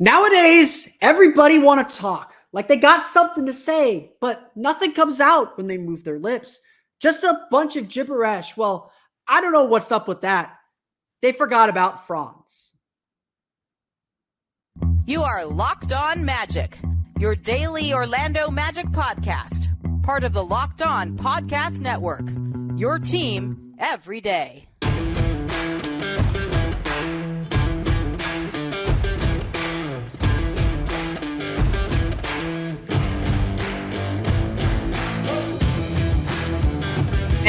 Nowadays, everybody want to talk. Like they got something to say, but nothing comes out when they move their lips. Just a bunch of gibberish. Well, I don't know what's up with that. They forgot about Franz. You are Locked On Magic, your daily Orlando Magic podcast. Part of the Locked On Podcast Network, your team every day.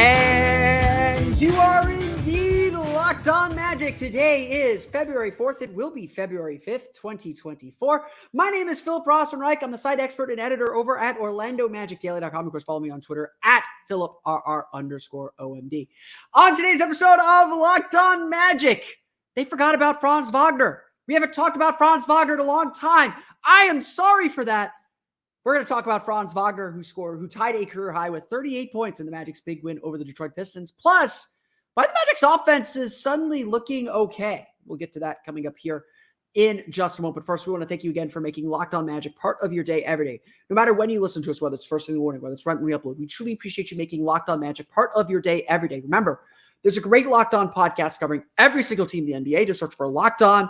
And you are indeed Locked On Magic. Today is February 4th. It will be February 5th, 2024. My name is Philip Rossman-Reich. I'm the site expert and editor over at OrlandoMagicDaily.com. Of course, follow me on Twitter at PhilipRR_OMD. On today's episode of Locked On Magic, they forgot about Franz Wagner. We haven't talked about Franz Wagner in a long time. I am sorry for that. We're going to talk about Franz Wagner, who tied a career high with 38 points in the Magic's big win over the Detroit Pistons. Plus, why the Magic's offense is suddenly looking okay. We'll get to that coming up here in just a moment. But first, we want to thank you again for making Locked On Magic part of your day every day. No matter when you listen to us, whether it's first thing in the morning, whether it's right when we upload, we truly appreciate you making Locked On Magic part of your day every day. Remember, there's a great Locked On podcast covering every single team in the NBA. Just search for Locked On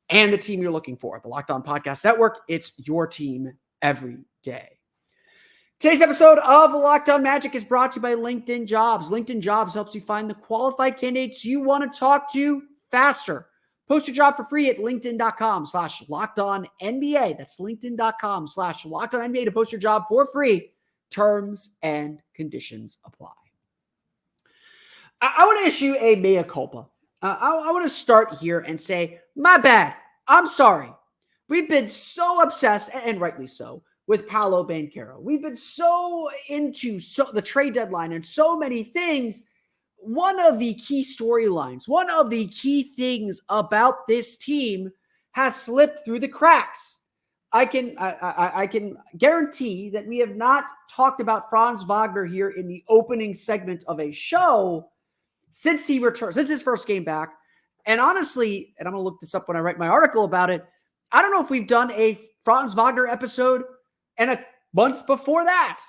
and the team you're looking for. The Locked On Podcast Network, it's your team every day. Today's episode of Locked On Magic is brought to you by LinkedIn Jobs. LinkedIn Jobs helps you find the qualified candidates you want to talk to faster. Post your job for free at linkedin.com/LockedOnNBA. That's linkedin.com/LockedOnNBA to post your job for free. Terms and conditions apply. I want to issue a mea culpa. I want to start here and say, my bad. I'm sorry. We've been so obsessed, and rightly so, with Paolo Banchero. We've been so into the trade deadline and so many things. One of the key storylines, one of the key things about this team has slipped through the cracks. I can guarantee that we have not talked about Franz Wagner here in the opening segment of a show since he returned, since his first game back. And honestly, and I'm going to look this up when I write my article about it, I don't know if we've done a Franz Wagner episode and a month before that.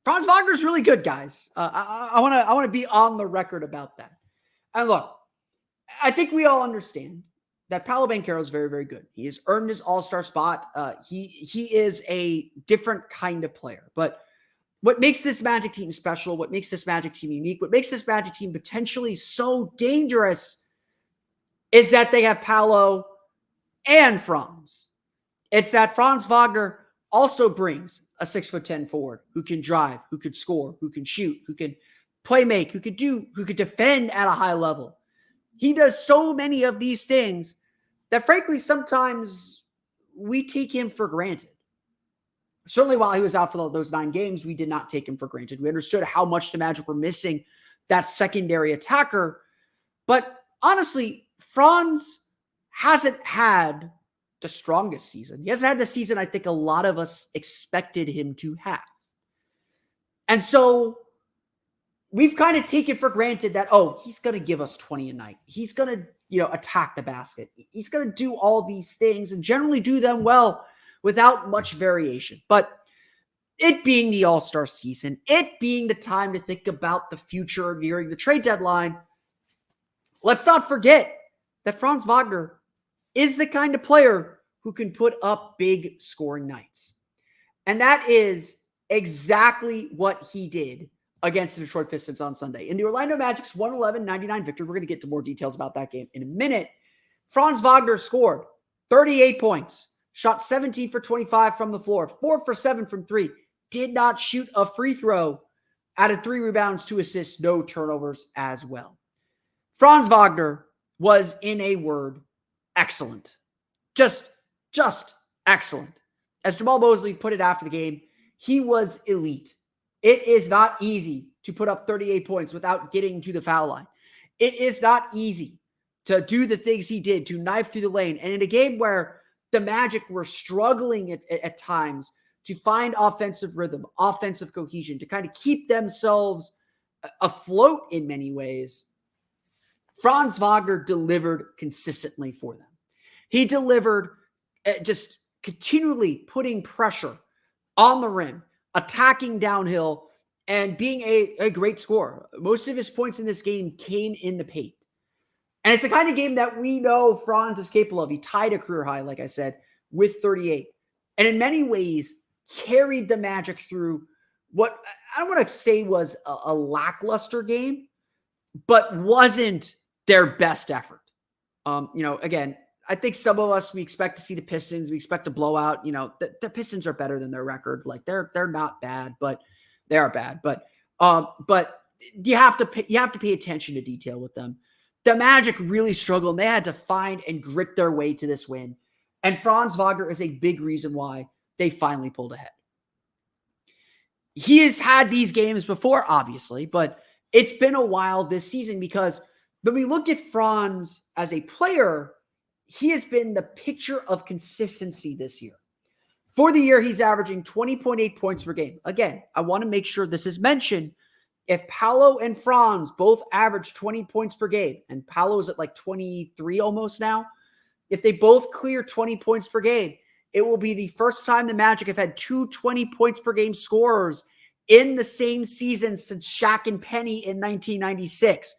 Franz Wagner's really good, guys. I want to be on the record about that. And look, I think we all understand that Paolo Banchero is very, very good. He has earned his all-star spot. He is a different kind of player. But what makes this Magic team special, what makes this Magic team unique, what makes this Magic team potentially so dangerous is that they have Paolo and Franz. It's that Franz Wagner also brings a 6'10" forward who can drive, who can score, who can shoot, who can play make, who could defend at a high level. He does so many of these things that frankly sometimes we take him for granted. Certainly while he was out for those 9 games, we did not take him for granted. We understood how much the Magic were missing that secondary attacker. But honestly, Franz hasn't had the strongest season. He hasn't had the season I think a lot of us expected him to have. And so we've kind of taken for granted that, oh, he's going to give us 20 a night. He's going to, attack the basket. He's going to do all these things and generally do them well without much variation. But it being the All-Star season, it being the time to think about the future nearing the trade deadline, let's not forget that Franz Wagner is the kind of player who can put up big scoring nights. And that is exactly what he did against the Detroit Pistons on Sunday. In the Orlando Magic's 111-99 victory, we're going to get to more details about that game in a minute. Franz Wagner scored 38 points, shot 17 for 25 from the floor, 4 for 7 from 3, did not shoot a free throw, added 3 rebounds, 2 assists, no turnovers as well. Franz Wagner was, in a word, excellent. Just excellent. As Jamal Mosley put it after the game, he was elite. It is not easy to put up 38 points without getting to the foul line. It is not easy to do the things he did, to knife through the lane. And in a game where the Magic were struggling at times to find offensive rhythm, offensive cohesion, to kind of keep themselves afloat in many ways, Franz Wagner delivered consistently for them. He delivered, just continually putting pressure on the rim, attacking downhill, and being a great scorer. Most of his points in this game came in the paint. And it's the kind of game that we know Franz is capable of. He tied a career high, like I said, with 38. And in many ways, carried the Magic through what I don't want to say was a lackluster game, but wasn't their best effort. Again, I think some of us, we expect to see the Pistons. We expect a blowout. The Pistons are better than their record. Like they're not bad, but they are bad. But you have to pay attention to detail with them. The Magic really struggled, and they had to find and grit their way to this win. And Franz Wagner is a big reason why they finally pulled ahead. He has had these games before, obviously, but it's been a while this season because when we look at Franz as a player, he has been the picture of consistency this year. For the year, he's averaging 20.8 points per game. Again, I want to make sure this is mentioned. If Paolo and Franz both average 20 points per game, and Paolo's at like 23 almost now, if they both clear 20 points per game, it will be the first time the Magic have had two 20 points per game scorers in the same season since Shaq and Penny in 1996.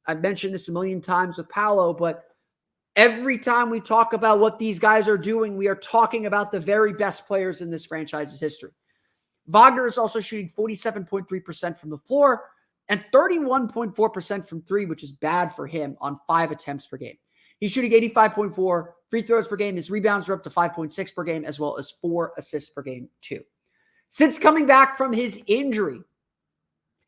I've mentioned this a million times with Paolo, but every time we talk about what these guys are doing, we are talking about the very best players in this franchise's history. Wagner is also shooting 47.3% from the floor and 31.4% from three, which is bad for him on 5 attempts per game. He's shooting 85.4 free throws per game. His rebounds are up to 5.6 per game, as well as 4 assists per game, too. Since coming back from his injury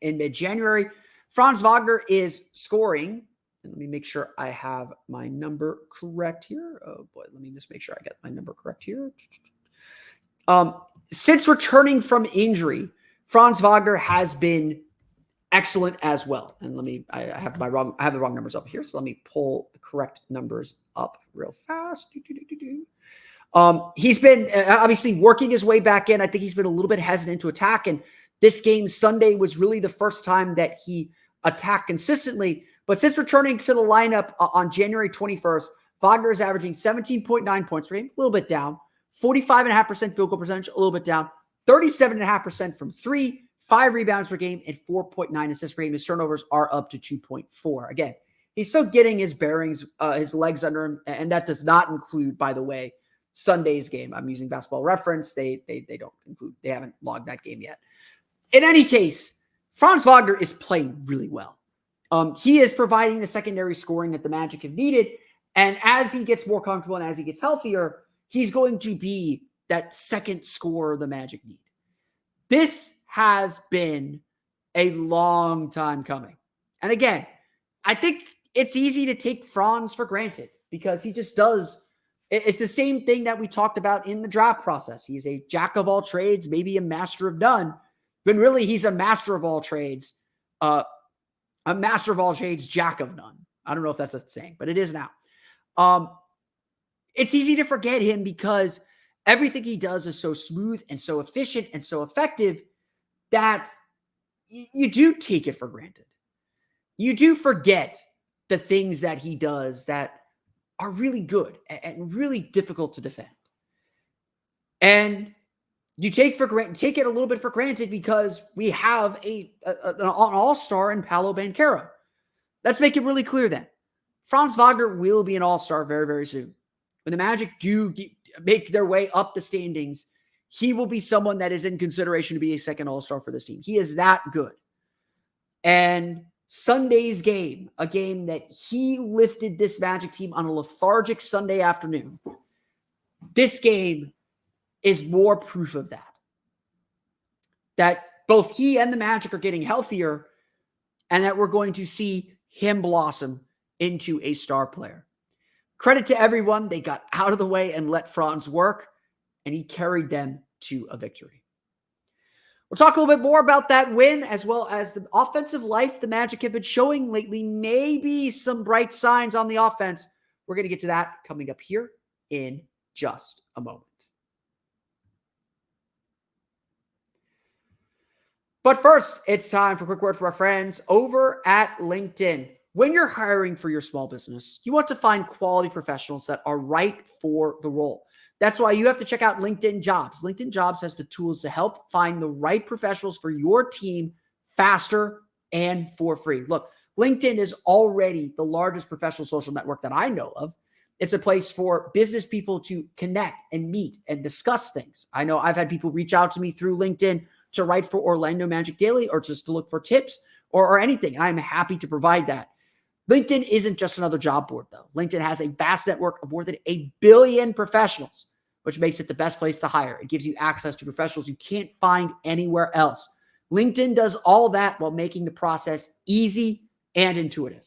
in mid-January, Franz Wagner is scoring. And let me make sure I have my number correct here. Oh, boy, let me just make sure I get my number correct here. Since returning from injury, Franz Wagner has been excellent as well. And I have the wrong numbers up here. So let me pull the correct numbers up real fast. He's been obviously working his way back in. I think he's been a little bit hesitant to attack. And this game Sunday was really the first time that he attacked consistently. But since returning to the lineup on January 21st, Wagner is averaging 17.9 points per game, a little bit down. 45.5% field goal percentage, a little bit down. 37.5% from three, 5 rebounds per game, and 4.9 assists per game. His turnovers are up to 2.4. Again, he's still getting his bearings, his legs under him, and that does not include, by the way, Sunday's game. I'm using Basketball Reference. They don't include. They haven't logged that game yet. In any case, Franz Wagner is playing really well. He is providing the secondary scoring that the Magic have needed, and as he gets more comfortable and as he gets healthier, he's going to be that second scorer the Magic need. This has been a long time coming. And again, I think it's easy to take Franz for granted because he just does. It's the same thing that we talked about in the draft process. He's a jack of all trades, maybe a master of none, but really he's a master of all trades, jack of none. I don't know if that's a saying, but it is now. It's easy to forget him because everything he does is so smooth and so efficient and so effective that you do take it for granted. You do forget the things that he does that are really good and really difficult to defend. And you take it a little bit for granted because we have an all-star in Paolo Banchero. Let's make it really clear then. Franz Wagner will be an all-star very, very soon. When the Magic do make their way up the standings, he will be someone that is in consideration to be a second all-star for this team. He is that good. And Sunday's game, a game that he lifted this Magic team on a lethargic Sunday afternoon, this game is more proof of that. That both he and the Magic are getting healthier and that we're going to see him blossom into a star player. Credit to everyone. They got out of the way and let Franz work, and he carried them to a victory. We'll talk a little bit more about that win as well as the offensive life the Magic have been showing lately. Maybe some bright signs on the offense. We're going to get to that coming up here in just a moment. But first, it's time for a quick word from our friends over at LinkedIn. When you're hiring for your small business, you want to find quality professionals that are right for the role. That's why you have to check out LinkedIn Jobs. LinkedIn Jobs has the tools to help find the right professionals for your team faster and for free. Look, LinkedIn is already the largest professional social network that I know of. It's a place for business people to connect and meet and discuss things. I know I've had people reach out to me through LinkedIn to write for Orlando Magic Daily or just to look for tips or anything. I'm happy to provide that. LinkedIn isn't just another job board, though. LinkedIn has a vast network of more than 1 billion professionals, which makes it the best place to hire. It gives you access to professionals you can't find anywhere else. LinkedIn does all that while making the process easy and intuitive.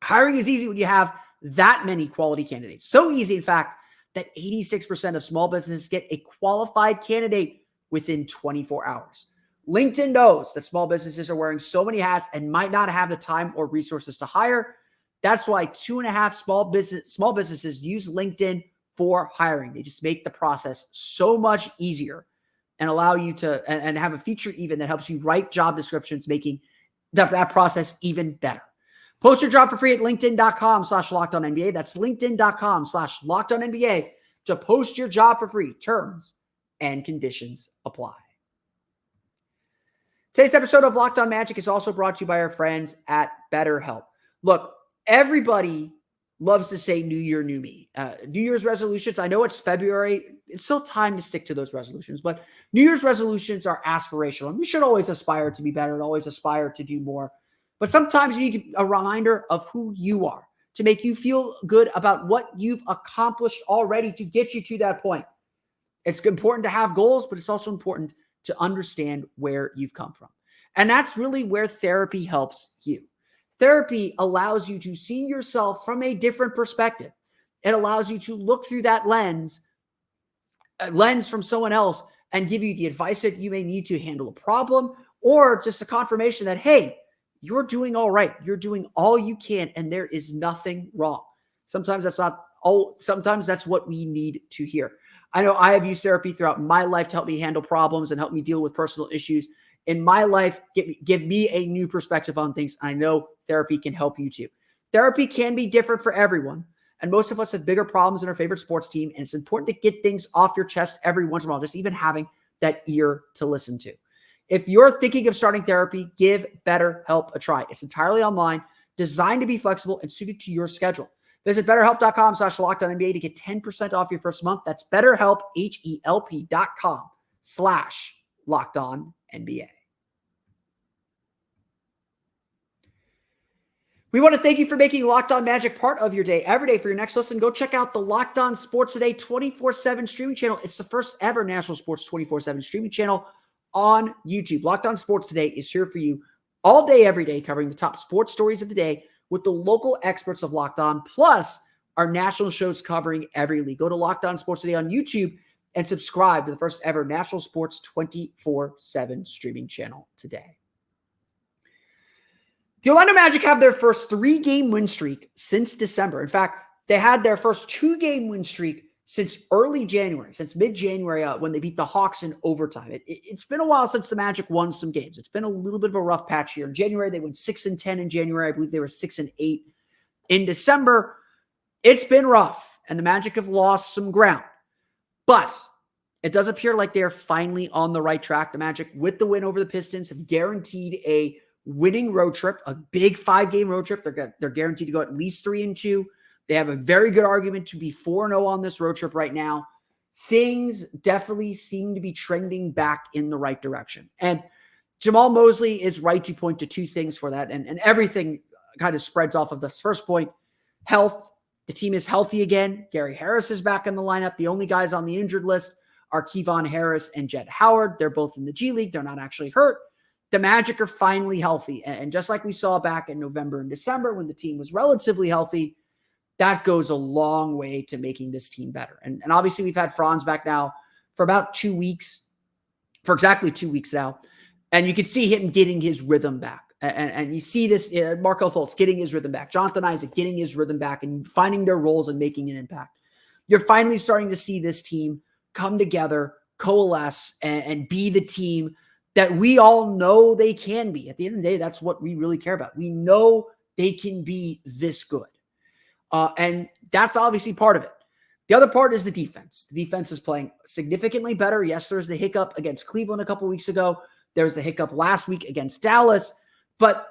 Hiring is easy when you have that many quality candidates. So easy, in fact, that 86% of small businesses get a qualified candidate within 24 hours. LinkedIn knows that small businesses are wearing so many hats and might not have the time or resources to hire. That's why 2.5 small businesses use LinkedIn for hiring. They just make the process so much easier and allow you to and have a feature even that helps you write job descriptions, making that process even better. Post your job for free at linkedin.com/LockedOnNBA. That's linkedin.com/LockedOnNBA to post your job for free. Terms and conditions apply. Today's episode of Locked On Magic is also brought to you by our friends at BetterHelp. Look, everybody loves to say New Year, New Me. New Year's resolutions, I know it's February. It's still time to stick to those resolutions, but New Year's resolutions are aspirational. And we should always aspire to be better and always aspire to do more. But sometimes you need a reminder of who you are to make you feel good about what you've accomplished already to get you to that point. It's important to have goals, but it's also important to understand where you've come from. And that's really where therapy helps you. Therapy allows you to see yourself from a different perspective. It allows you to look through that lens from someone else and give you the advice that you may need to handle a problem, or just a confirmation that, hey, you're doing all right. You're doing all you can, and there is nothing wrong. Sometimes that's not all. Sometimes that's what we need to hear. I know I have used therapy throughout my life to help me handle problems and help me deal with personal issues in my life, give me a new perspective on things. I know therapy can help you too. Therapy can be different for everyone. And most of us have bigger problems in our favorite sports team. And it's important to get things off your chest every once in a while, just even having that ear to listen to. If you're thinking of starting therapy, give BetterHelp a try. It's entirely online, designed to be flexible and suited to your schedule. Visit BetterHelp.com/LockedOnNBA to get 10% off your first month. That's BetterHelp, HELP.com/LockedOnNBA. We want to thank you for making Locked On Magic part of your day every day. For your next listen, go check out the Locked On Sports Today 24/7 streaming channel. It's the first ever national sports 24/7 streaming channel on YouTube. Locked On Sports Today is here for you all day, every day, covering the top sports stories of the day with the local experts of Locked On, plus our national shows covering every league. Go to Locked On Sports Today on YouTube and subscribe to the first ever national sports 24/7 streaming channel today. The Orlando Magic have their first 3-game win streak since December. In fact, they had their first 2-game win streak since early January, since mid-January when they beat the Hawks in overtime. It's been a while since the Magic won some games. It's been a little bit of a rough patch here. In January, they went 6-10 in January. I believe they were 6-8 in December. It's been rough, and the Magic have lost some ground. But it does appear like they're finally on the right track. The Magic, with the win over the Pistons, have guaranteed a winning road trip, a big 5-game road trip. They're guaranteed to go at least 3-2. They have a very good argument to be 4-0 on this road trip right now. Things definitely seem to be trending back in the right direction. And Jamal Mosley is right to point to 2 things for that. And everything kind of spreads off of this first point. Health. The team is healthy again. Gary Harris is back in the lineup. The only guys on the injured list are Kevon Harris and Jett Howard. They're both in the G League. They're not actually hurt. The Magic are finally healthy. And just like we saw back in November and December when the team was relatively healthy, that goes a long way to making this team better. And obviously we've had Franz back now for about 2 weeks, for exactly 2 weeks now. And you can see him getting his rhythm back. And you see this, Markelle Fultz getting his rhythm back, Jonathan Isaac getting his rhythm back and finding their roles and making an impact. You're finally starting to see this team come together, coalesce, and be the team that we all know they can be. At the end of the day, that's what we really care about. We know they can be this good. And that's obviously part of it. The other part is the defense. The defense is playing significantly better. Yes, there's the hiccup against Cleveland a couple weeks ago. There's the hiccup last week against Dallas. But,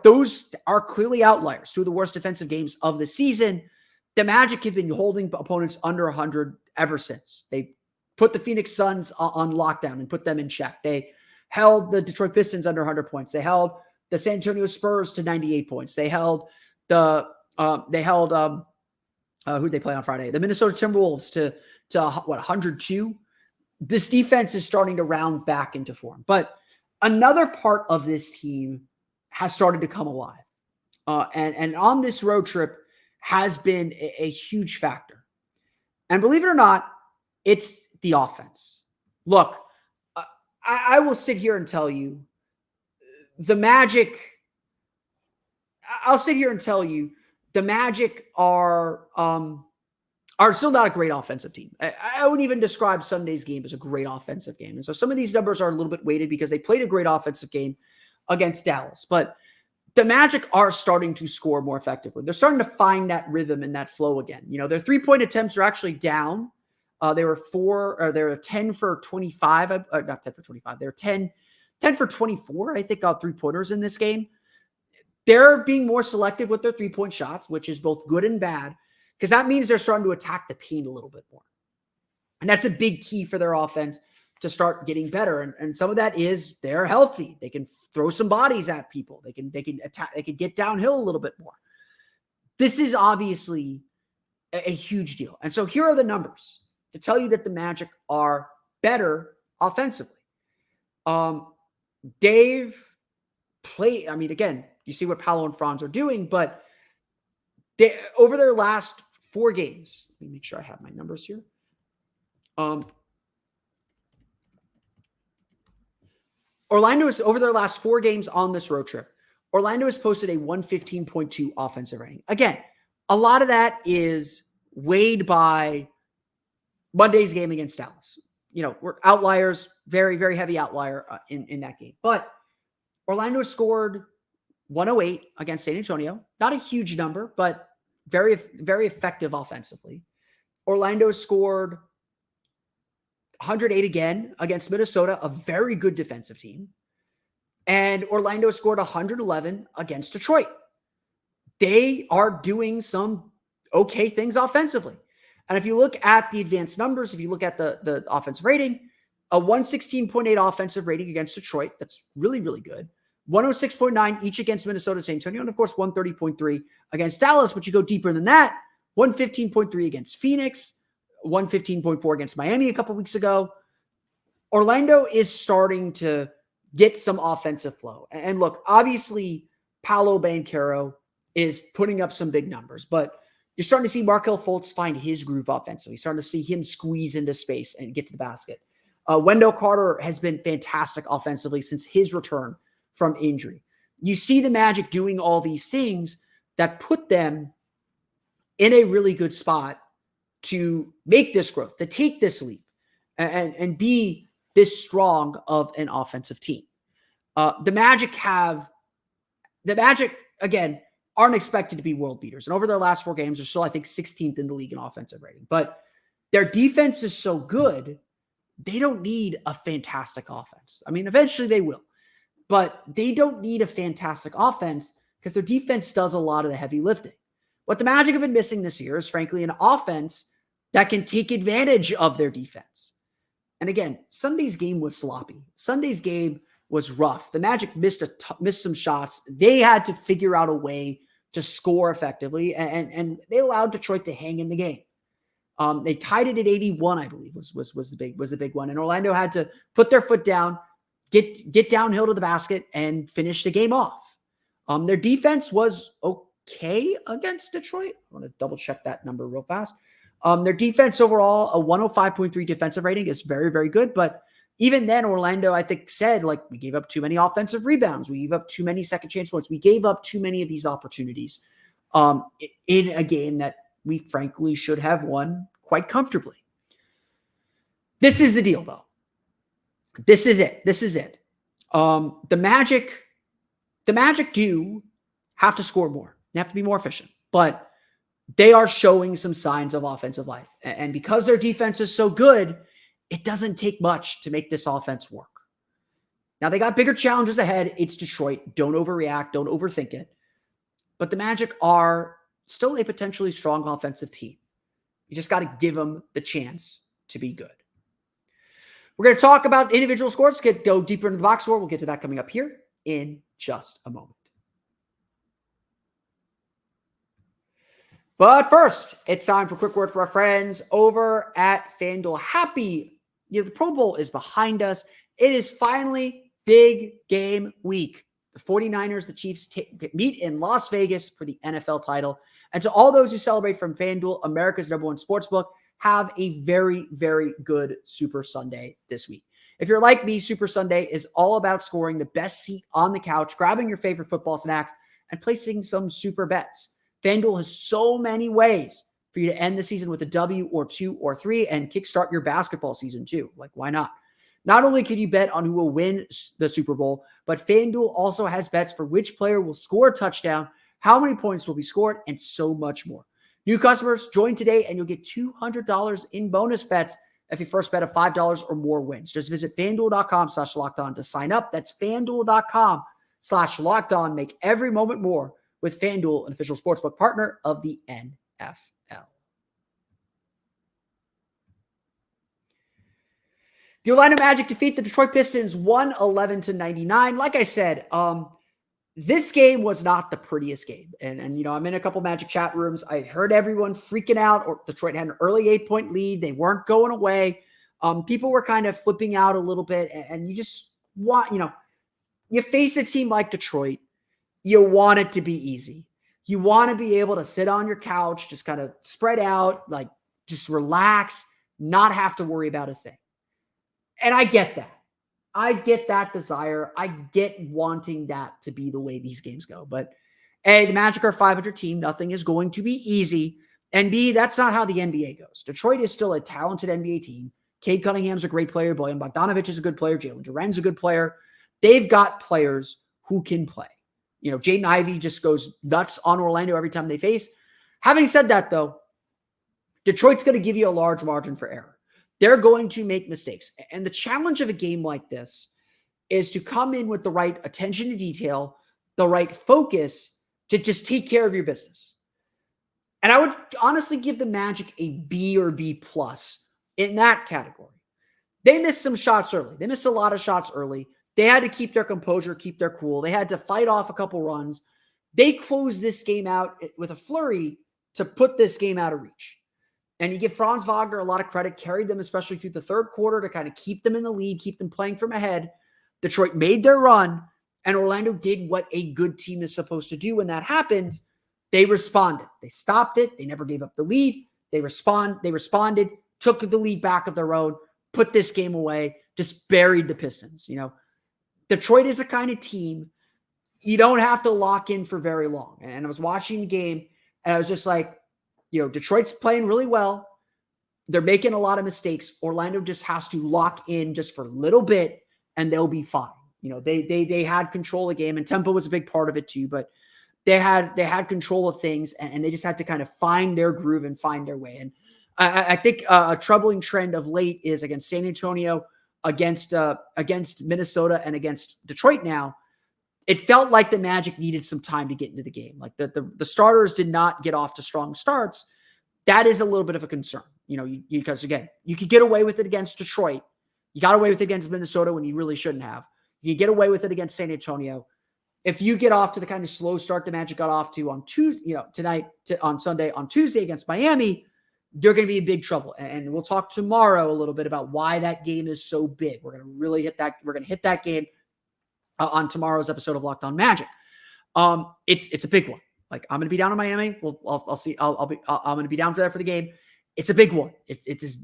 those are clearly outliers. Two of the worst defensive games of the season. The Magic have been holding opponents under 100 ever since. They put the Phoenix Suns on lockdown and put them in check. They held the Detroit Pistons under 100 points. They held the San Antonio Spurs to 98 points. They held who'd they play on Friday? The Minnesota Timberwolves to 102. This defense is starting to round back into form. But another part of this team has started to come alive. And on this road trip has been a huge factor. And believe it or not, it's the offense. Look, I will sit here and tell you the Magic are still not a great offensive team. I wouldn't even describe Sunday's game as a great offensive game. And so some of these numbers are a little bit weighted because they played a great offensive game against Dallas. But the Magic are starting to score more effectively. They're starting to find that rhythm and that flow again. Their 3-point attempts are actually down. They were 10 for 25. Not 10 for 25. They're 10 for 24, I think, on 3-pointers in this game. They're being more selective with their 3-point shots, which is both good and bad, because that means they're starting to attack the paint a little bit more. And that's a big key for their offense to start getting better. And some of that is they're healthy. They can throw some bodies at people. They can attack. They can get downhill a little bit more. This is obviously a huge deal. And so here are the numbers to tell you that the Magic are better offensively. Dave played, again, you see what Paolo and Franz are doing, but over their last 4 games, let me make sure I have my numbers here. Orlando is over their last 4 games on this road trip. Orlando has posted a 115.2 offensive rating. Again, a lot of that is weighed by Monday's game against Dallas. We're outliers, very, very heavy outlier in that game. But Orlando scored 108 against San Antonio. Not a huge number, but very, very effective offensively. Orlando scored 108 again against Minnesota, a very good defensive team. And Orlando scored 111 against Detroit. They are doing some okay things offensively. And if you look at the advanced numbers, if you look at the offensive rating, a 116.8 offensive rating against Detroit, that's really, really good. 106.9 each against Minnesota, San Antonio, and of course 130.3 against Dallas. But you go deeper than that, 115.3 against Phoenix, 115.4 against Miami a couple weeks ago. Orlando is starting to get some offensive flow. And look, obviously, Paolo Banchero is putting up some big numbers, but you're starting to see Markelle Fultz find his groove offensively. You're starting to see him squeeze into space and get to the basket. Wendell Carter has been fantastic offensively since his return from injury. You see the Magic doing all these things that put them in a really good spot to make this growth, to take this leap and be this strong of an offensive team. The Magic, again, aren't expected to be world beaters. And over their last 4 games, they're still, I think, 16th in the league in offensive rating. But their defense is so good, they don't need a fantastic offense. Eventually they will. But they don't need a fantastic offense because their defense does a lot of the heavy lifting. What the Magic have been missing this year is, frankly, an offense that can take advantage of their defense. And again, Sunday's game was sloppy. Sunday's game was rough. The Magic missed some shots. They had to figure out a way to score effectively, and they allowed Detroit to hang in the game. They tied it at 81, I believe, was the big one. And Orlando had to put their foot down, get downhill to the basket, and finish the game off. Their defense was okay against Detroit. I want to double check that number real fast. Their defense overall, a 105.3 defensive rating, is very, very good. But even then, Orlando, I think, said, we gave up too many offensive rebounds. We gave up too many second chance points. We gave up too many of these opportunities in a game that we frankly should have won quite comfortably. This is the deal, though. This is it. The Magic do have to score more. They have to be more efficient. But they are showing some signs of offensive life. And because their defense is so good, it doesn't take much to make this offense work. Now, they got bigger challenges ahead. It's Detroit. Don't overreact. Don't overthink it. But the Magic are still a potentially strong offensive team. You just got to give them the chance to be good. We're going to talk about individual scores, go deeper into the box score. We'll get to that coming up here in just a moment. But first, it's time for a quick word for our friends over at FanDuel. The Pro Bowl is behind us. It is finally big game week. The 49ers, the Chiefs meet in Las Vegas for the NFL title. And to all those who celebrate from FanDuel, America's #1 sportsbook, have a very, very good Super Sunday this week. If you're like me, Super Sunday is all about scoring the best seat on the couch, grabbing your favorite football snacks, and placing some super bets. FanDuel has so many ways for you to end the season with a W or 2 or 3 and kickstart your basketball season too. Like, why not? Not only can you bet on who will win the Super Bowl, but FanDuel also has bets for which player will score a touchdown, how many points will be scored, and so much more. New customers, join today and you'll get $200 in bonus bets if you first bet of $5 or more wins. Just visit FanDuel.com/lockedon to sign up. That's FanDuel.com/lockedon. Make every moment more with FanDuel, an official sportsbook partner of the NFL. The Orlando Magic defeat the Detroit Pistons 111-99. Like I said, this game was not the prettiest game. And I'm in a couple Magic chat rooms. I heard everyone freaking out, or Detroit had an early 8-point lead. They weren't going away. People were kind of flipping out a little bit. And you just want, you face a team like Detroit, you want it to be easy. You want to be able to sit on your couch, just kind of spread out, like just relax, not have to worry about a thing. And I get that. I get that desire. I get wanting that to be the way these games go. But A, the Magic are a 500 team. Nothing is going to be easy. And B, that's not how the NBA goes. Detroit is still a talented NBA team. Cade Cunningham's a great player. Bojan Bogdanovic is a good player. Jalen Duren's a good player. They've got players who can play. Jaden Ivey just goes nuts on Orlando every time they face. Having said that, though, Detroit's going to give you a large margin for error. They're going to make mistakes. And the challenge of a game like this is to come in with the right attention to detail, the right focus to just take care of your business. And I would honestly give the Magic a B or B plus in that category. They missed some shots early. They missed a lot of shots early. They had to keep their composure, keep their cool. They had to fight off a couple runs. They closed this game out with a flurry to put this game out of reach. And you give Franz Wagner a lot of credit, carried them especially through the third quarter to kind of keep them in the lead, keep them playing from ahead. Detroit made their run, and Orlando did what a good team is supposed to do when that happens. They responded. They stopped it. They never gave up the lead. They responded, took the lead back of their own, put this game away, just buried the Pistons. Detroit is the kind of team you don't have to lock in for very long. And I was watching the game, and I was just like, Detroit's playing really well. They're making a lot of mistakes. Orlando just has to lock in just for a little bit, and they'll be fine. They had control of the game, and tempo was a big part of it too. But they had control of things, and they just had to kind of find their groove and find their way. And I think a troubling trend of late is against San Antonio, against Minnesota, and against Detroit now. It felt like the Magic needed some time to get into the game. Like the starters did not get off to strong starts. That is a little bit of a concern, because again, you could get away with it against Detroit. You got away with it against Minnesota when you really shouldn't have. You get away with it against San Antonio. If you get off to the kind of slow start the Magic got off to on Tuesday, on Sunday, on Tuesday against Miami, you're going to be in big trouble. And we'll talk tomorrow a little bit about why that game is so big. We're going to really hit that. We're going to hit that game on tomorrow's episode of Locked On Magic. It's a big one. Like, I'm going to be down in Miami. I'll see. I'm going to be down for that for the game. It's a big one. It's as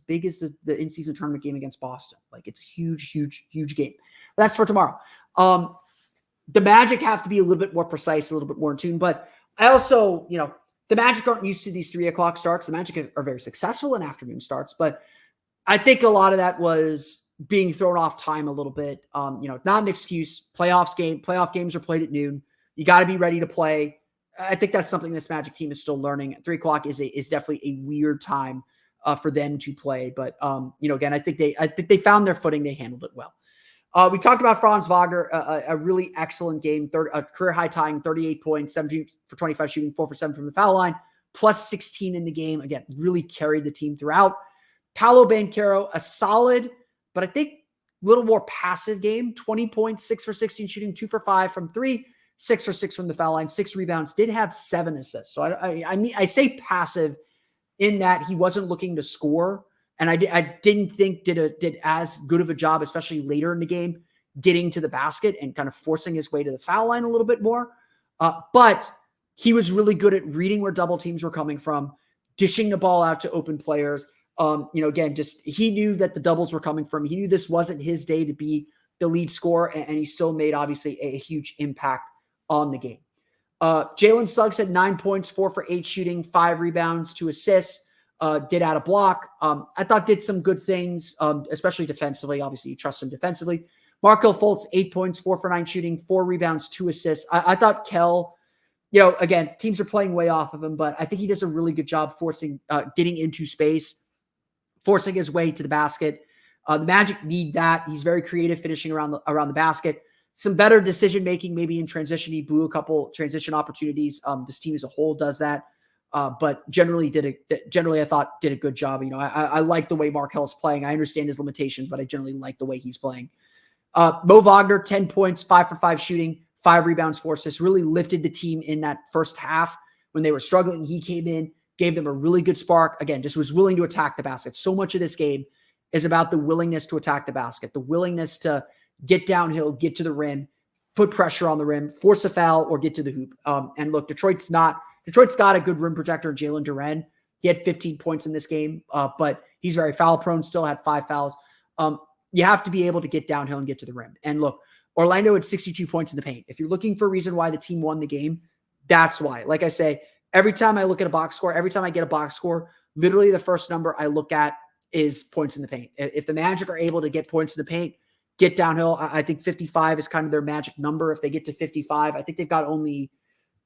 big as the in-season tournament game against Boston. Like, it's a huge, huge, huge game. That's for tomorrow. The Magic have to be a little bit more precise, a little bit more in tune. But I also, the Magic aren't used to these 3:00 starts. The Magic are very successful in afternoon starts, but I think a lot of that was being thrown off time a little bit. Not an excuse. Playoff games are played at noon. You got to be ready to play. I think that's something this Magic team is still learning. 3 o'clock is definitely a weird time for them to play. But, again, I think they found their footing. They handled it well. We talked about Franz Wagner, a really excellent game, a career high tying 38 points, 17 for 25 shooting, 4 for 7 from the foul line, plus 16 in the game. Again, really carried the team throughout. Paolo Banchero, a solid, but I think a little more passive game, 20 points, 6 for 16 shooting, 2 for 5 from 3, 6 for 6 from the foul line, 6 rebounds, did have 7 assists. So I say passive in that he wasn't looking to score. And I didn't think did as good of a job, especially later in the game, getting to the basket and kind of forcing his way to the foul line a little bit more. But he was really good at reading where double teams were coming from, dishing the ball out to open players. Again, just he knew that the doubles were coming from. He knew this wasn't his day to be the lead scorer, and he still made, obviously, a huge impact on the game. Jalen Suggs had 9 points, 4 for 8 shooting, 5 rebounds, 2 assists. Did add a block. I thought did some good things, especially defensively. Obviously, you trust him defensively. Markelle Fultz, 8 points, 4 for 9 shooting, 4 rebounds, 2 assists. I thought Kell, again, teams are playing way off of him, but I think he does a really good job getting into space, forcing his way to the basket. The Magic need that. He's very creative finishing around the basket. Some better decision-making maybe in transition. He blew a couple transition opportunities. This team as a whole does that. But generally I thought did a good job. I like the way Markel's playing. I understand his limitations, but I generally like the way he's playing. Mo Wagner, 10 points, 5 for 5 shooting, 5 rebounds, 4 assists, really lifted the team in that first half when they were struggling. He came in, gave them a really good spark. Again, just was willing to attack the basket. So much of this game is about the willingness to attack the basket, the willingness to get downhill, get to the rim, put pressure on the rim, force a foul, or get to the hoop. And look, Detroit's got a good rim protector, Jalen Duren. He had 15 points in this game, but he's very foul prone, still had 5 fouls. You have to be able to get downhill and get to the rim. And look, Orlando had 62 points in the paint. If you're looking for a reason why the team won the game, that's why. Like I say, every time I look at a box score, every time I get a box score, literally the first number I look at is points in the paint. If the Magic are able to get points in the paint, get downhill, I think 55 is kind of their magic number. If they get to 55, I think they've got only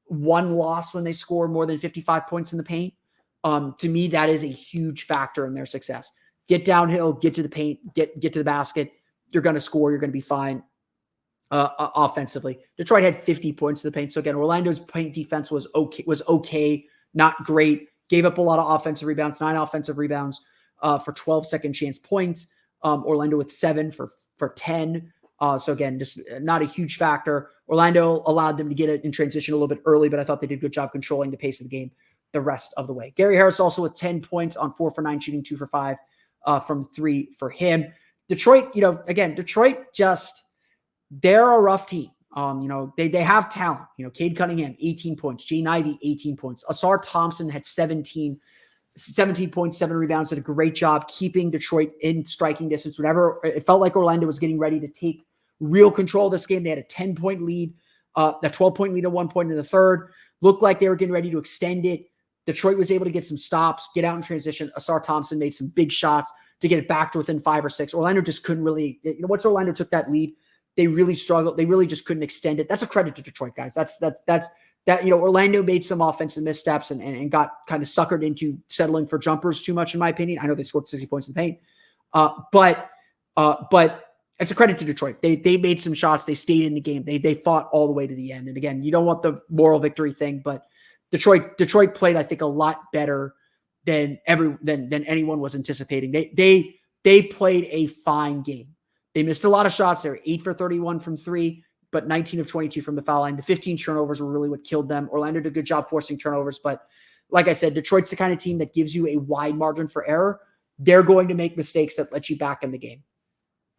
one loss when they score more than 55 points in the paint. To me, that is a huge factor in their success. Get downhill, get to the paint, get to the basket. You're going to score. You're going to be fine offensively. Detroit had 50 points in the paint. So again, Orlando's paint defense was okay, not great. Gave up a lot of offensive rebounds, 9 offensive rebounds for 12 second chance points. Orlando with 7 for 10. So again, just not a huge factor. Orlando allowed them to get it in transition a little bit early, but I thought they did a good job controlling the pace of the game the rest of the way. Gary Harris also with 10 points on 4 for 9 shooting, 2 for 5 from 3 for him. Detroit, Detroit they're a rough team. They have talent. Cade Cunningham, 18 points. Jane Ivey, 18 points. Asar Thompson had 17 points, 7 rebounds, did a great job keeping Detroit in striking distance. Whenever it felt like Orlando was getting ready to take real control of this game, they had a 10-point lead, a 12-point lead at one point in the third. Looked like they were getting ready to extend it. Detroit was able to get some stops, get out in transition. Asar Thompson made some big shots to get it back to within 5 or 6. Orlando just couldn't really, once Orlando took that lead, they really struggled. They really just couldn't extend it. That's a credit to Detroit, guys. Orlando made some offensive missteps and got kind of suckered into settling for jumpers too much, in my opinion. I know they scored 60 points in the paint, but it's a credit to Detroit. They made some shots. They stayed in the game. They fought all the way to the end. And again, you don't want the moral victory thing, but Detroit played, I think, a lot better than anyone was anticipating. They played a fine game. They missed a lot of shots. They were 8 for 31 from 3. But 19 of 22 from the foul line. The 15 turnovers were really what killed them. Orlando did a good job forcing turnovers. But like I said, Detroit's the kind of team that gives you a wide margin for error. They're going to make mistakes that let you back in the game.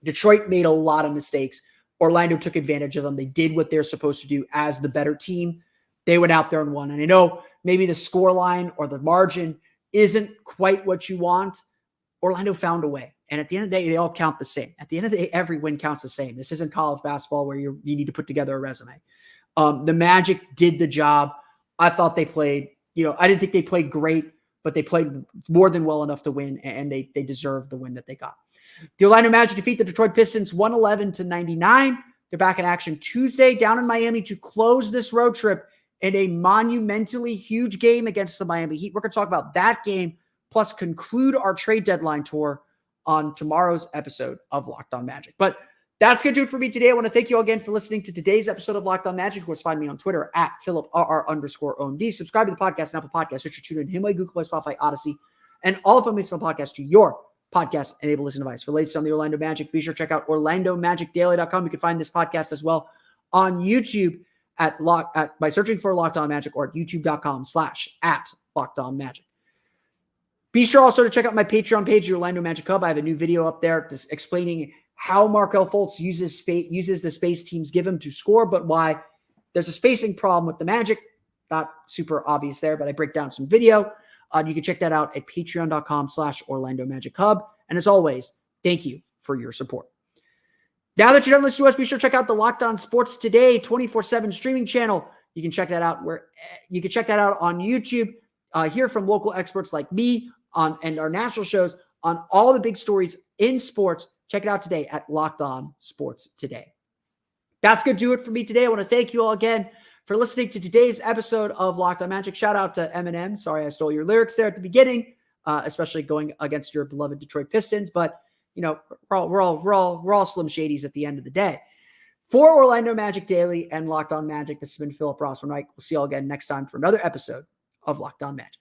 Detroit made a lot of mistakes. Orlando took advantage of them. They did what they're supposed to do as the better team. They went out there and won. And I know maybe the score line or the margin isn't quite what you want. Orlando found a way. And at the end of the day, they all count the same. At the end of the day, every win counts the same. This isn't college basketball where you need to put together a resume. The Magic did the job. I thought they played, I didn't think they played great, but they played more than well enough to win, and they deserved the win that they got. The Orlando Magic defeat the Detroit Pistons 111-99. They're back in action Tuesday down in Miami to close this road trip in a monumentally huge game against the Miami Heat. We're going to talk about that game, plus conclude our trade deadline tour on tomorrow's episode of Locked On Magic. But that's going to do it for me today. I want to thank you all again for listening to today's episode of Locked On Magic. Of course, find me on Twitter at @PhilipRR_OMD. Subscribe to the podcast and Apple Podcasts, Stitcher, TuneIn, Himalaya, Google Play, Spotify, Odyssey, and all of them based on podcasts to your podcast-enabled listen device. For latest on the Orlando Magic, be sure to check out OrlandoMagicDaily.com. You can find this podcast as well on YouTube by searching for Locked On Magic or at youtube.com/@LockedOnMagic. Be sure also to check out my Patreon page, the Orlando Magic Hub. I have a new video up there explaining how Markelle Fultz uses the space teams give him to score, but why there's a spacing problem with the Magic. Not super obvious there, but I break down some video. You can check that out at patreon.com/Orlando Magic Hub. And as always, thank you for your support. Now that you're done listening to us, be sure to check out the Locked On Sports Today 24/7 streaming channel. You can check that out on YouTube. Hear from local experts like me and our national shows on all the big stories in sports. Check it out today at Locked On Sports Today. That's going to do it for me today. I want to thank you all again for listening to today's episode of Locked On Magic. Shout out to Eminem. Sorry I stole your lyrics there at the beginning, especially going against your beloved Detroit Pistons. But we're all Slim Shadys at the end of the day. For Orlando Magic Daily and Locked On Magic, this has been Philip Rossman-Reich. We'll see you all again next time for another episode of Locked On Magic.